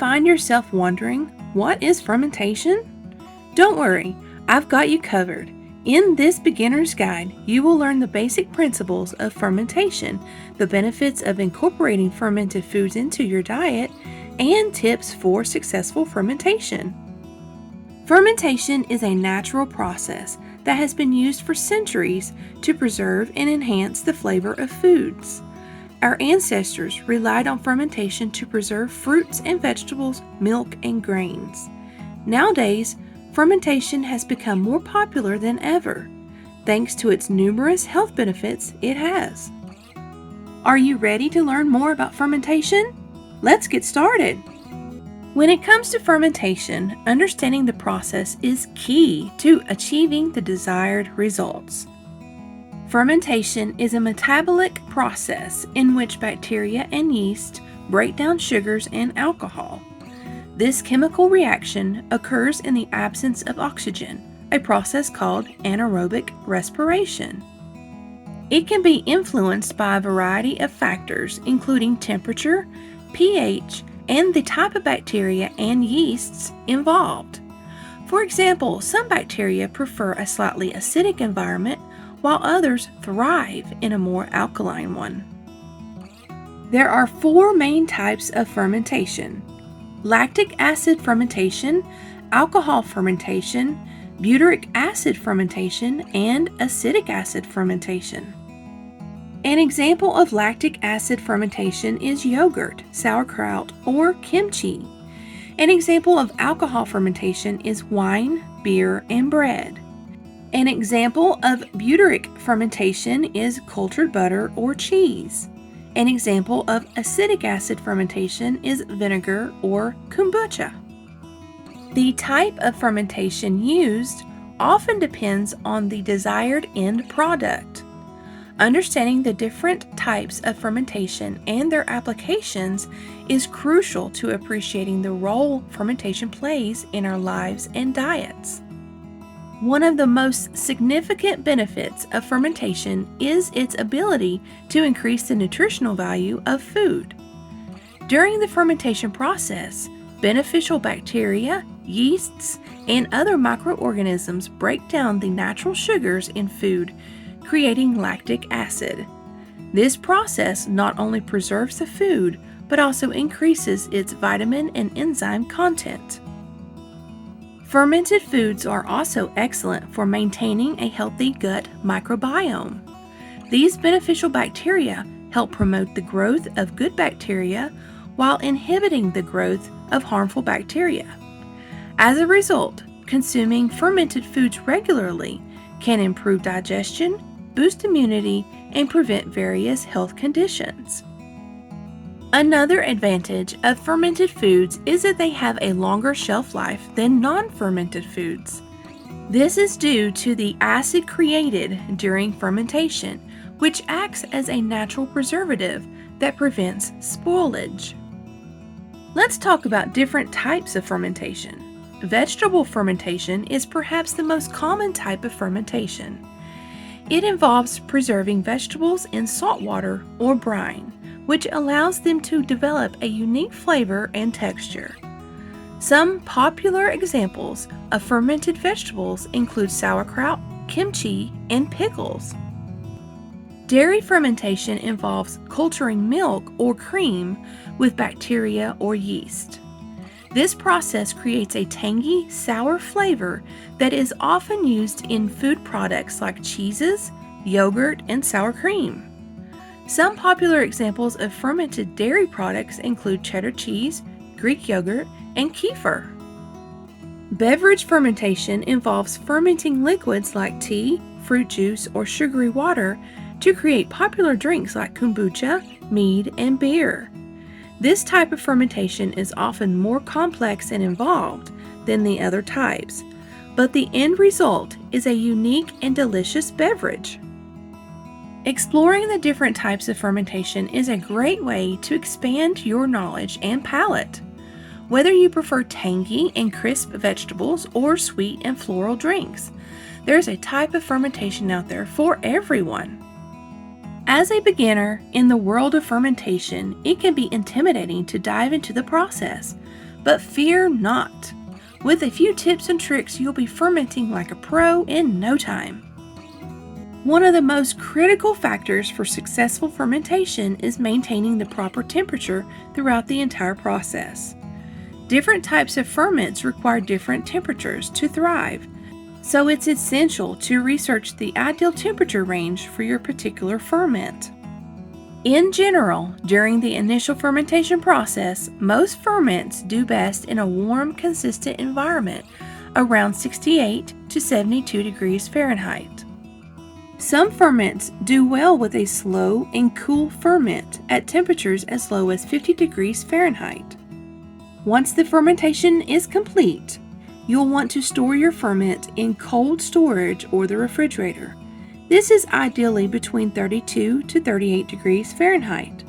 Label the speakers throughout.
Speaker 1: find yourself wondering, what is fermentation? Don't worry, I've got you covered. In this beginner's guide, you will learn the basic principles of fermentation, the benefits of incorporating fermented foods into your diet, and tips for successful fermentation. Fermentation is a natural process that has been used for centuries to preserve and enhance the flavor of foods. Our ancestors relied on fermentation to preserve fruits and vegetables, milk, and grains. Nowadays, fermentation has become more popular than ever, thanks to its numerous health benefits it has. Are you ready to learn more about fermentation? Let's get started! When it comes to fermentation, understanding the process is key to achieving the desired results. Fermentation is a metabolic process in which bacteria and yeast break down sugars and alcohol. This chemical reaction occurs in the absence of oxygen, a process called anaerobic respiration. It can be influenced by a variety of factors, including temperature, pH, and the type of bacteria and yeasts involved. For example, some bacteria prefer a slightly acidic environment, while others thrive in a more alkaline one. There are 4 main types of fermentation: lactic acid fermentation, alcohol fermentation, butyric acid fermentation, and acetic acid fermentation. An example of lactic acid fermentation is yogurt, sauerkraut, or kimchi. An example of alcohol fermentation is wine, beer, and bread. An example of butyric fermentation is cultured butter or cheese. An example of acetic acid fermentation is vinegar or kombucha. The type of fermentation used often depends on the desired end product. Understanding the different types of fermentation and their applications is crucial to appreciating the role fermentation plays in our lives and diets. One of the most significant benefits of fermentation is its ability to increase the nutritional value of food. During the fermentation process, beneficial bacteria, yeasts, and other microorganisms break down the natural sugars in food, creating lactic acid. This process not only preserves the food, but also increases its vitamin and enzyme content. Fermented foods are also excellent for maintaining a healthy gut microbiome. These beneficial bacteria help promote the growth of good bacteria while inhibiting the growth of harmful bacteria. As a result, consuming fermented foods regularly can improve digestion, boost immunity, and prevent various health conditions. Another advantage of fermented foods is that they have a longer shelf life than non-fermented foods. This is due to the acid created during fermentation, which acts as a natural preservative that prevents spoilage. Let's talk about different types of fermentation. Vegetable fermentation is perhaps the most common type of fermentation. It involves preserving vegetables in salt water or brine, which allows them to develop a unique flavor and texture. Some popular examples of fermented vegetables include sauerkraut, kimchi, and pickles. Dairy fermentation involves culturing milk or cream with bacteria or yeast. This process creates a tangy, sour flavor that is often used in food products like cheeses, yogurt, and sour cream. Some popular examples of fermented dairy products include cheddar cheese, Greek yogurt, and kefir. Beverage fermentation involves fermenting liquids like tea, fruit juice, or sugary water to create popular drinks like kombucha, mead, and beer. This type of fermentation is often more complex and involved than the other types, but the end result is a unique and delicious beverage. Exploring the different types of fermentation is a great way to expand your knowledge and palate. Whether you prefer tangy and crisp vegetables or sweet and floral drinks, there's a type of fermentation out there for everyone. As a beginner in the world of fermentation, it can be intimidating to dive into the process, But fear not. With a few tips and tricks, you'll be fermenting like a pro in no time. One of the most critical factors for successful fermentation is maintaining the proper temperature throughout the entire process. Different types of ferments require different temperatures to thrive, so it's essential to research the ideal temperature range for your particular ferment. In general, during the initial fermentation process, most ferments do best in a warm, consistent environment around 68 to 72 degrees Fahrenheit. Some ferments do well with a slow and cool ferment at temperatures as low as 50 degrees Fahrenheit. Once the fermentation is complete, you'll want to store your ferment in cold storage or the refrigerator. This is ideally between 32 to 38 degrees Fahrenheit.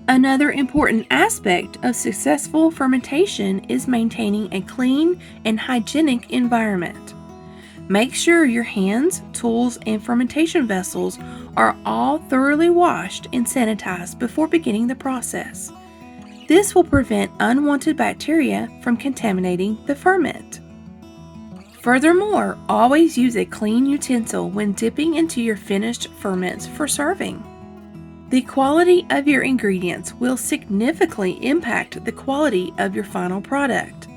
Speaker 1: Another important aspect of successful fermentation is maintaining a clean and hygienic environment. Make sure your hands, tools, and fermentation vessels are all thoroughly washed and sanitized before beginning the process. This will prevent unwanted bacteria from contaminating the ferment. Furthermore, always use a clean utensil when dipping into your finished ferments for serving. The quality of your ingredients will significantly impact the quality of your final product.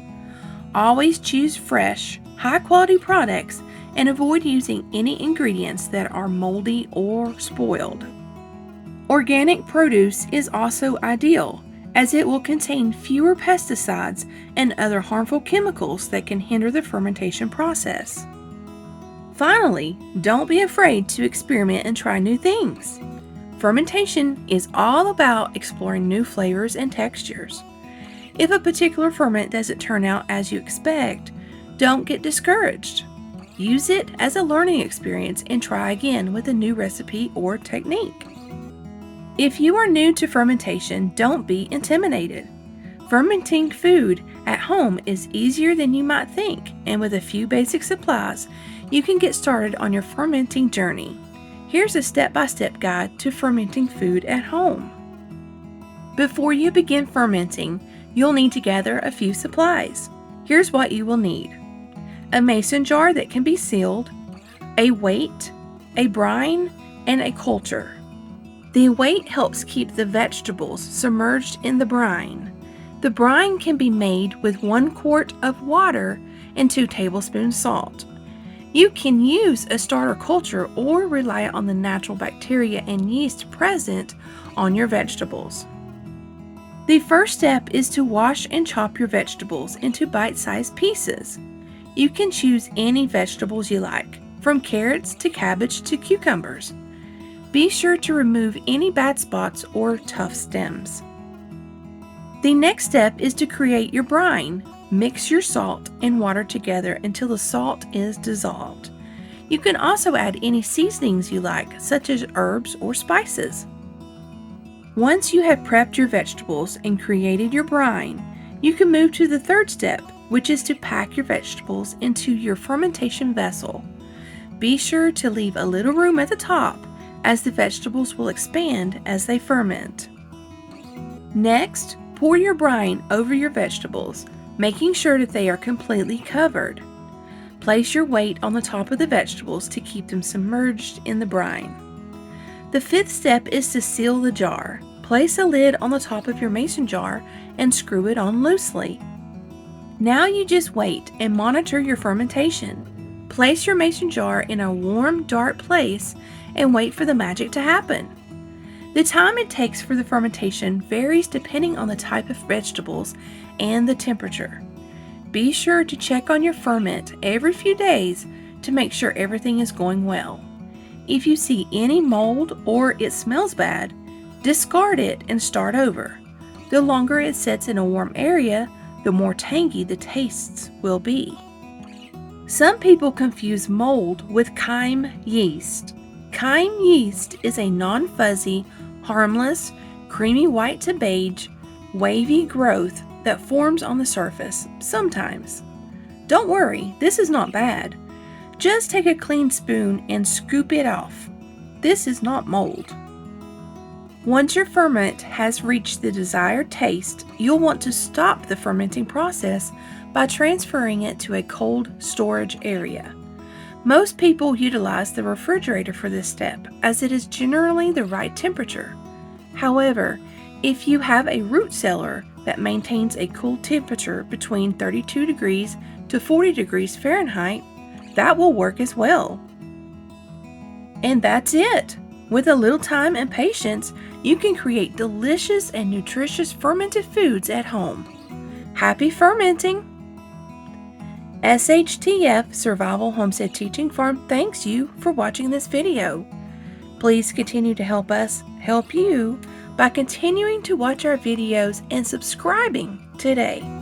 Speaker 1: Always choose fresh, high-quality products and avoid using any ingredients that are moldy or spoiled. Organic produce is also ideal, as it will contain fewer pesticides and other harmful chemicals that can hinder the fermentation process. Finally, don't be afraid to experiment and try new things. Fermentation is all about exploring new flavors and textures. If a particular ferment doesn't turn out as you expect, don't get discouraged. Use it as a learning experience and try again with a new recipe or technique. If you are new to fermentation, don't be intimidated. Fermenting food at home is easier than you might think, and with a few basic supplies, you can get started on your fermenting journey. Here's a step-by-step guide to fermenting food at home. Before you begin fermenting, you'll need to gather a few supplies. Here's what you will need: a mason jar that can be sealed, a weight, a brine, and a culture. The weight helps keep the vegetables submerged in the brine. The brine can be made with 1 quart of water and 2 tablespoons salt. You can use a starter culture or rely on the natural bacteria and yeast present on your vegetables. The first step is to wash and chop your vegetables into bite-sized pieces. You can choose any vegetables you like, from carrots to cabbage to cucumbers. Be sure to remove any bad spots or tough stems. The next step is to create your brine. Mix your salt and water together until the salt is dissolved. You can also add any seasonings you like, such as herbs or spices. Once you have prepped your vegetables and created your brine, you can move to the third step, which is to pack your vegetables into your fermentation vessel. Be sure to leave a little room at the top, as the vegetables will expand as they ferment. Next, pour your brine over your vegetables, making sure that they are completely covered. Place your weight on the top of the vegetables to keep them submerged in the brine. The fifth step is to seal the jar. Place a lid on the top of your mason jar and screw it on loosely. Now you just wait and monitor your fermentation. Place your mason jar in a warm, dark place and wait for the magic to happen. The time it takes for the fermentation varies depending on the type of vegetables and the temperature. Be sure to check on your ferment every few days to make sure everything is going well. If you see any mold or it smells bad, discard it and start over. The longer it sits in a warm area, the more tangy the tastes will be. Some people confuse mold with chyme yeast. Chyme yeast is a non-fuzzy, harmless, creamy white to beige, wavy growth that forms on the surface, sometimes. Don't worry, this is not bad. Just take a clean spoon and scoop it off. This is not mold. Once your ferment has reached the desired taste, you'll want to stop the fermenting process by transferring it to a cold storage area. Most people utilize the refrigerator for this step, as it is generally the right temperature. However, if you have a root cellar that maintains a cool temperature between 32 degrees to 40 degrees Fahrenheit, that will work as well. And that's it! With a little time and patience, you can create delicious and nutritious fermented foods at home. Happy fermenting! SHTF Survival Homestead Teaching Farm thanks you for watching this video. Please continue to help us help you by continuing to watch our videos and subscribing today.